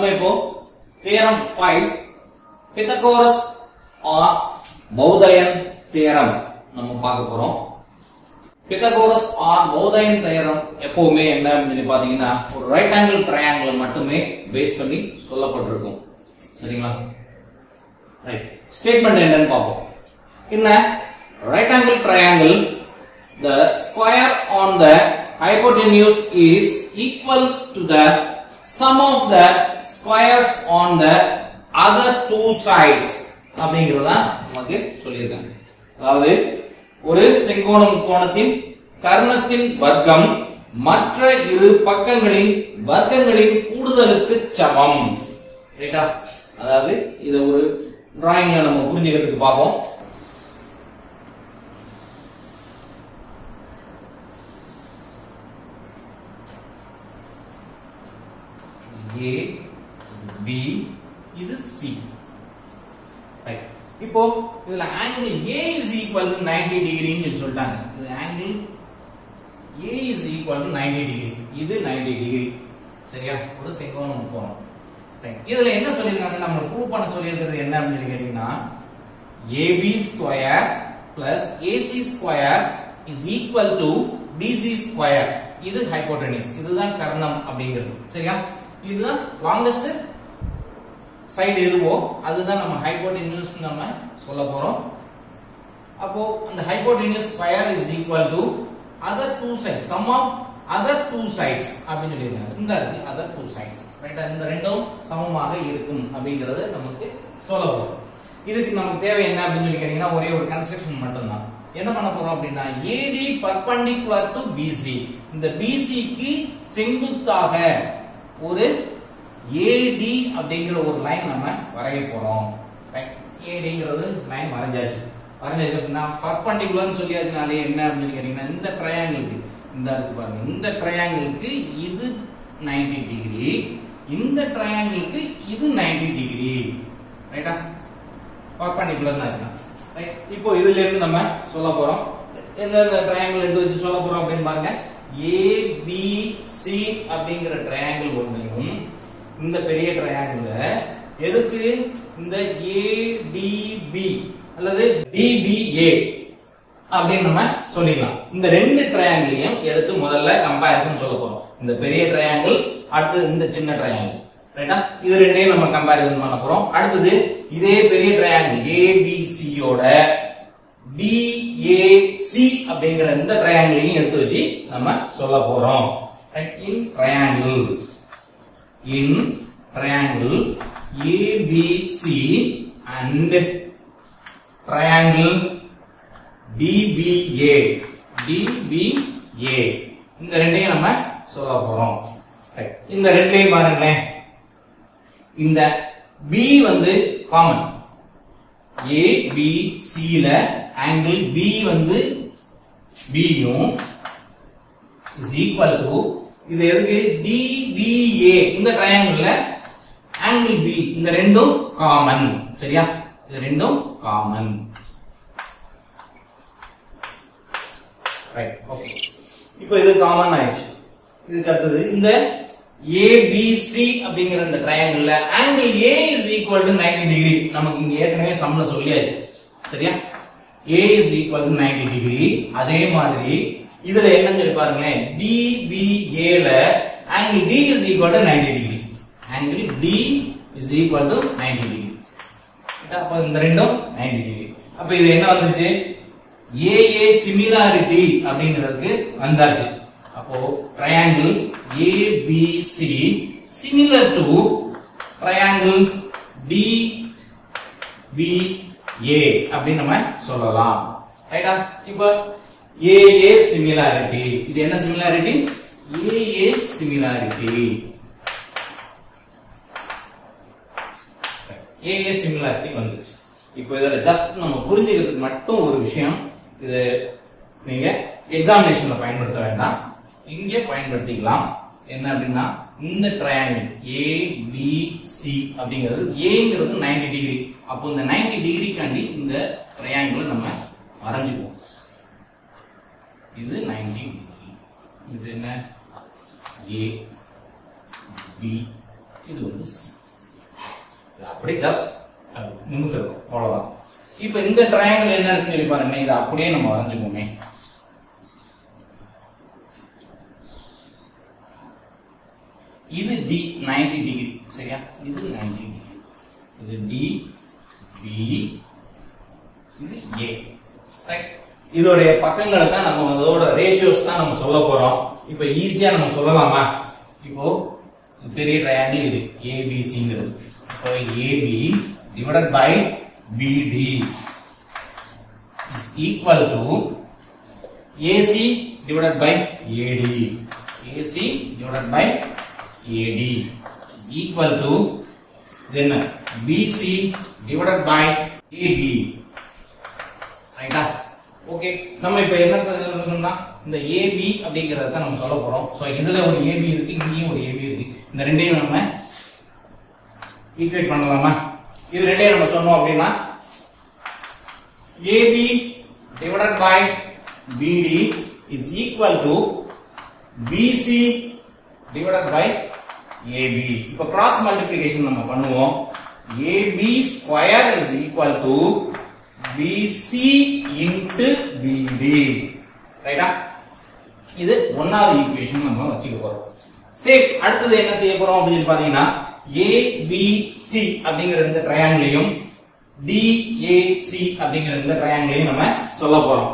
நம்ம இப்போ theorem 5 Pythagoras or Baudayan theorem நம்ம பார்க்க போறோம். Pythagoras or Baudayan theorem எப்பவுமே என்ன அப்படினு பாத்தீங்கன்னா ஒரு ரைட் ஆங்கிள் ட்ரையாங்கிள் மட்டுமே பேஸ் பண்ணி சொல்லப்பட்டிருக்கும். சரிங்களா? ரைட். ஸ்டேட்மென்ட் என்னன்னு பாப்போம். In a right angle triangle, the square on the hypotenuse is equal to the sum of the squares on the other two sides. அப்படிங்கறத நமக்கு சொல்லிருக்காங்க. அதாவது ஒரு செங்கோணம் கோணத்தின் கர்ணத்தின் வர்க்கம் மற்ற இரு பக்கங்களின் வர்க்கங்களின் கூடுதலுக்கு சமம். ரைட்டா? அதாவது இத ஒரு டிராயிங்ல நம்ம புரிஞ்சுக்கிறதுக்கு பாப்போம். A B இது C. ரைட். இப்போ இதுல angle A is equal to 90 degree ன்னு சொல்லிட்டாங்க. இது angle A is equal to 90 degree. இது 90 degree. சரியா? ஒரு செங்கோணம் கோணம். ரைட். இதுல என்ன சொல்லிருக்காங்க நம்ம ப்ரூவ் பண்ண சொல்லிருக்கிறது என்ன அப்படினு கேட்டீங்கன்னா AB square plus AC square is equal to BC square. இது ஹைபோடெனியூஸ். இதுதான் கர்ணம் அப்படிங்கிறது. சரியா? இதுதான் லாங்கஸ்ட் சைடு எதுவோ அதுதான் நம்ம ஹைபோடெனியூஸ் நம்ம சொல்ல போறோம். அப்போ அந்த hypotenuse square is equal to other two sides, sum of other two sides அப்படினு சொல்லிருக்காங்க. இந்த இருக்கு other two sides. ரைட்டா? இந்த ரெண்டும் சமமாக இருக்கும் அப்படிங்கறது நமக்கு சொல்ல போறோம். இதுக்கு நமக்கு தேவை என்ன அப்படினு சொல்லி கேட்டீங்கன்னா ஒரே ஒரு கன்ஸ்ட்ரக்ஷன் மட்டும் தான். என்ன பண்ண போறோம் அப்படின்னா AD perpendicular to BC. இந்த BC க்கு செங்குத்தாக ஒரு AD அப்படிங்கிற ஒரு லைன் நம்ம வரைய போறோம். ரைட். ADங்கிறது லைன் வரைஞ்சாச்சு. வரைஞ்சதுன்னா பர்பெண்டிகுலர்னு சொல்லியாச்சுனாலே என்ன அப்படின்னு கேட்டீங்கன்னா இந்த ட்ரையாங்கிளுக்கு இந்த இருக்கு பாருங்க. இந்த ட்ரையாங்கிளுக்கு இது 90 டிகிரி, இந்த ட்ரையாங்கிளுக்கு இது 90 டிகிரி. ரைட்டா? பர்பெண்டிகுலர்னா இருக்கலாம். ரைட். இப்போ இதுல இருந்து நம்ம சொல்ல போறோம். எந்த ட்ரையாங்கிள் எடுத்து வச்சு சொல்ல போறோம் அப்படின்னு பாருங்க. ABC அப்படிங்கிற ட்ரையாங்கிள் ஒன்றையும் இந்த பெரிய ட்ரையாங்கிள் எதுக்கு இந்த ADB அல்லது DBA அப்படின்னு நம்ம சொல்லிக்கலாம். இந்த ரெண்டு ட்ரையாங்கிளையும் எடுத்து முதல்ல கம்பேரிசன் சொல்ல போறோம். இந்த பெரிய ட்ரையாங்கிள் அடுத்து இந்த சின்ன ட்ரையாங்கிள். ரைட்டா? இது ரெண்டையும் நம்ம கம்பேரிசன் பண்ண போறோம். அடுத்தது இதே பெரிய ட்ரையாங்கிள் ABC யோட DAC அப்படிங்கிற இந்த ட்ரையாங்கிளையும் எடுத்து வச்சு நம்ம சொல்ல போறோம். இன் triangle ABC and triangle DBA இந்த ரெண்டையும் நம்ம சொல்ல போறோம். இந்த ரெண்டையும் பாருங்களேன். இந்த B வந்து காமன். ABC ல angle B வந்து B யும் is equal to இது எதுக்கு DBA இந்த ட்ரையாங்கிள்ல angle B இந்த ரெண்டும் காமன். சரியா? இது ரெண்டும் காமன். ரைட். ஓகே. இப்போ இது காமன் ஆயிடுச்சு. இதுக்கு அடுத்தது இந்த ABC அப்படிங்கிற இந்த ட்ரையாங்கிள்ல angle A is equal to 90 degree. நமக்கு இங்க ஏற்கனவே சம்ல சொல்லியாச்சு. சரியா? A is equal to 90 degree. அதே மாதிரி இதுல என்னன்னு சொல்லி பாருங்களேன். DBA ல angle D is equal to 90 degree. Angle D is equal to 90 degree. அப்ப இந்த ரெண்டும் 90 டிகிரி. அப்ப இது என்ன வந்துச்சு? AA similarity அப்படிங்கிறதுக்கு வந்தாச்சு. அப்போ triangle ABC similar to triangle DBA அப்படி நம்ம சொல்லலாம். ரைட்டா? இப்போ AA similarity இது என்ன similarity? AA similarity. AA similarity வந்துருச்சு. இப்போ இதல ஜஸ்ட் நம்ம புரிஞ்சிக்கிறதுக்கு மட்டும் ஒரு விஷயம். இது நீங்க எக்ஸாமினேஷன்ல பயன்படுத்த வேண்டாம். இங்கே பயன்படுத்திக்கலாம். என்ன அப்படின்னா இந்த ட்ரையாங்கிள் ABC அப்படிங்கிறது Aங்கிறது 90 டிகிரி. அப்போ இந்த 90 டிகிரிக்காண்டி இந்த ட்ரையாங்கிளை நம்ம வரைஞ்சுக்குவோம். இது 90 டிகிரி. இது என்ன? A B இது வந்து C. அப்படி ஜஸ்ட் நிமித்திருக்கும் அவ்வளவுதான். இப்ப இந்த ட்ரையாங்கிள் என்ன இருக்குன்னு சொல்லி பாருங்க. இதை அப்படியே நம்ம வரைஞ்சுக்கோமே. இது D 90 டிகிரி சரியா? இது 90 டிகிரி. இது D B இது A ரைட். இதோட பக்கங்களை தான் நம்ம அதோட ரேஷியோஸ் தான் நம்ம சொல்ல போறோம். இப்போ ஈஸியா நம்ம சொல்லலாமா? இப்போ பெரிய ட்ரையாங்கிள் இது ABCங்கிறது. இப்போ AB divided by BD is equal to AC divided by AD. AC divided by AD is equal to then BC divided by AB. ரைட்டா? ஓகே, நம்ம இப்ப என்ன சொல்றோம்னா இந்த AB அப்படிங்கறத தான் நம்ம சொல்ல போறோம். சோ இதுல ஒரு AB இருக்கு, இங்கேயும் ஒரு AB இருக்கு. இந்த ரெண்டையும் நம்ம ஈக்குவேட் பண்ணலாமா? இது ரெண்டையும் நம்ம சொன்னோம் அப்படின்னா AB divided by BD is equal to BC divided by AB. இப்ப கிராஸ் மல்டிப்ளிகேஷன் நம்ம பண்ணுவோம். AB square is equal to BC into BD. ரைட்டா? இது ஒன்னாவது ஈக்குவேஷன் நம்ம வச்சுக்க போறோம். சரி, அடுத்தது என்ன செய்ய போறோம் அப்படின்னு பாத்தீங்கன்னா ABC அப்படிங்கிற இந்த ட்ரையாங்கிளையும் DAC அப்படிங்கிற இந்த ட்ரையாங்கிளையும் நம்ம சொல்ல போறோம்.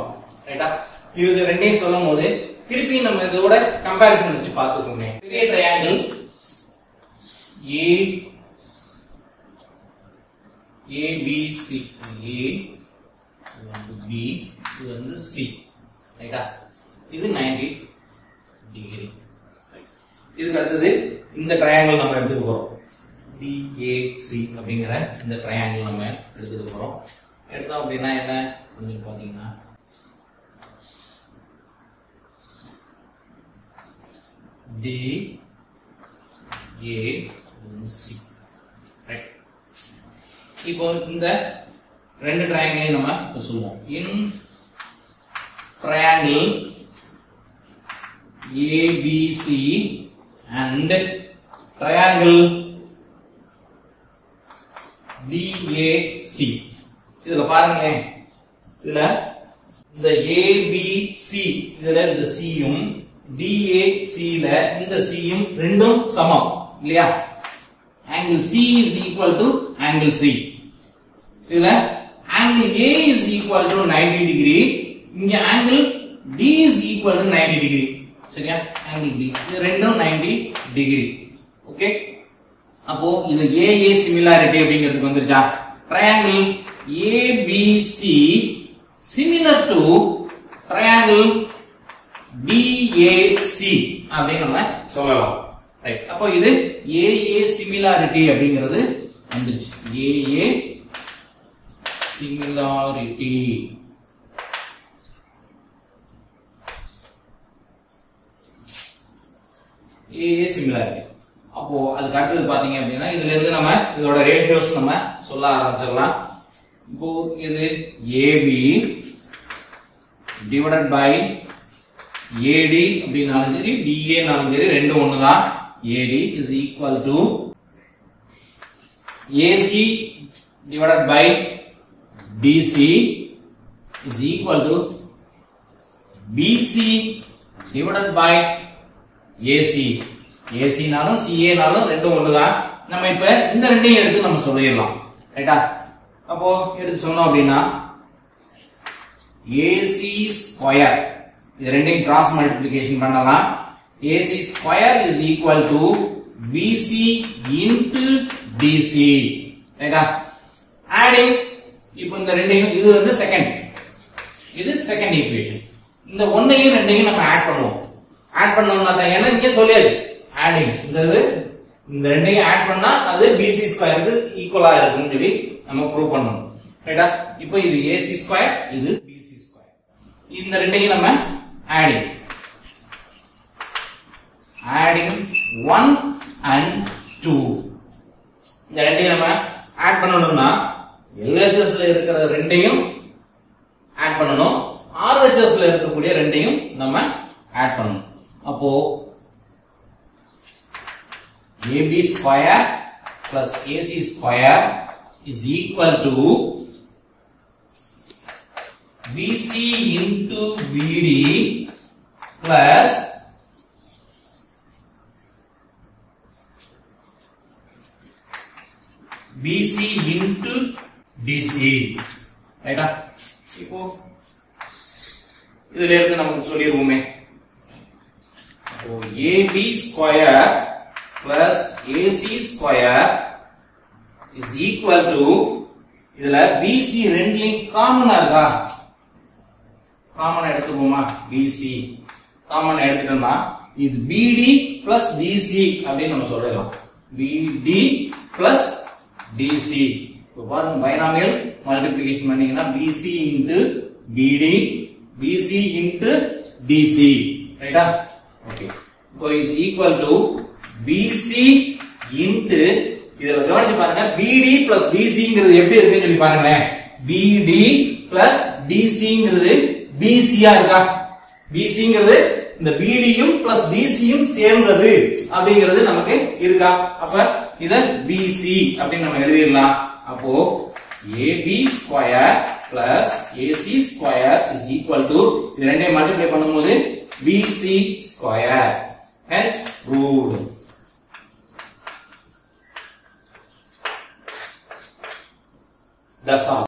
ரைட்டா? இது ரெண்டையும் சொல்லும் போது திருப்பி நம்ம இதோட கம்பேரிசன் வச்சு பார்த்துக்கோங்க. பெரிய ட்ரையாங்கிள் ABC A B இது வந்து C ரைட்டா? இது 90 டிகிரி. இதுக்கு அடுத்தது இந்த ட்ரையாங்கிள் நம்ம எடுத்துக்க போறோம். DAC அப்படிங்கிற இந்த ட்ரையாங்கிள் நம்ம எடுத்துக்க போறோம். எடுத்தோம் அப்படின்னா என்ன அப்படின்னு பாத்தீங்கன்னா DAC ரைட். இப்போ இந்த ரெண்டு ட்ரையாங்கிளையும் நம்ம சொல்லுவோம். இன் triangle ABC and triangle DAC. இதுல பாருங்களேன், இதுல இந்த ABC இதுல இந்த Cயும் DAC ல இந்த Cயும் ரெண்டும் சமம் இல்லையா? angle C is equal to angle C. இதுல angle A is equal to 90 degree. இங்க angle D is equal to 90 degree. சரியா? angle D இது ரெண்டும் 90 டிகிரி. ஓகே, அப்போ இது AA சிமிலாரிட்டி அப்படிங்கிறதுக்கு வந்துருச்சா? Triangle ABC similar to triangle DAC அப்படின்னு நம்ம சொல்லலாம். ரைட், அப்போ இது AA சிமிலாரிட்டி அப்படிங்கிறது வந்துருச்சு. AA similarity similarity. அப்போ அதுக்கு அடுத்தது பாத்தீங்க அப்படின்னா இதுல இருந்து நம்ம இதோட ரேஷியோஸ் நம்ம சொல்ல ஆரம்பிச்சிடலாம். இப்போ இது AB டிவைடட் பை AD அப்படின்னாலும் சரி DAனாலும் சரி ரெண்டும் ஒண்ணுதான். AD is equal to AC divided by DC is equal to BC divided by AC. AC நாலும் CA நாலும் ரெண்டும் ஒண்ணுதான். நம்ம இப்ப இந்த ரெண்டையும் எடுத்து நம்ம சொல்லிடலாம். ரைட்டா? அப்போ எடுத்து சொன்னோம் அப்படின்னா AC ஸ்கொயர் இது ரெண்டையும் கிராஸ் மல்டிப்ளிகேஷன் பண்ணலாம். AC square is equal to BC into DC. ரைட்டா? ஆடிங் இப்போ இந்த ரெண்டையும் இது வந்து செகண்ட், இது செகண்ட் ஈக்குவேஷன். இந்த ஒன்னையும் ரெண்டையும் நம்ம ஆட் பண்ணுவோம். ஆட் பண்ணோம்னா தான் என்ன இங்க சொல்லியாச்சு ஆடிங். இந்த ரெண்டையும் ஆட் பண்ணா அது BC ஸ்கொயருக்கு ஈக்குவலா இருக்கும்னு சொல்லி நம்ம ப்ரூவ் பண்ணணும். ரைட்டா? இப்போ இது AC ஸ்கொயர், இது BC ஸ்கொயர். இந்த ரெண்டையும் நம்ம ஆடிங் 1 and 2 இந்த ரெண்டையும் நம்ம ஆட் பண்ணணும்னா LHS ல இருக்கிற ரெண்டையும் ஆட் பண்ணணும், RHS ல இருக்கக்கூடிய ரெண்டையும் நம்ம ஆட் பண்ணணும். அப்போ AB square plus AC square is equal to BC into BD plus BC into DC. ரைட்டா? இப்போ இதுல இருந்து நமக்கு சொல்லிருவோமே. அப்போ AB square plus AC square is equal to இதுல BC ரெண்டுலயும் காமனா இருக்கா? காமனா எடுத்துப்போமா? BC காமனா எடுத்துட்டோம்னா இது BD plus DC அப்படின்னு நம்ம சொல்லலாம். BD plus DC. இப்போ பாருங்க பைனாமியல் மல்டிப்ளிகேஷன் பண்ணீங்கன்னா BC into BD BC into DC. ரைட்டா? ஓகே. இப்போ is equal to BC into இதுல கவனிச்சு பாருங்க BD plus DCங்கிறது எப்படி இருக்குன்னு சொல்லி பாருங்களேன். BD plus DCங்கிறது BCயா இருக்கா? BCங்கிறது இந்த BDயும் plus DCயும் சேர்ந்தது அப்படிங்கிறது நமக்கு இருக்கா? அப்ப இத BC அப்படின்னு நம்ம எழுதிடலாம். அப்போ AB square plus AC square is equal to இது ரெண்டையும் மல்டிப்ளை பண்ணும்போது BC square. Hence proved. That's all.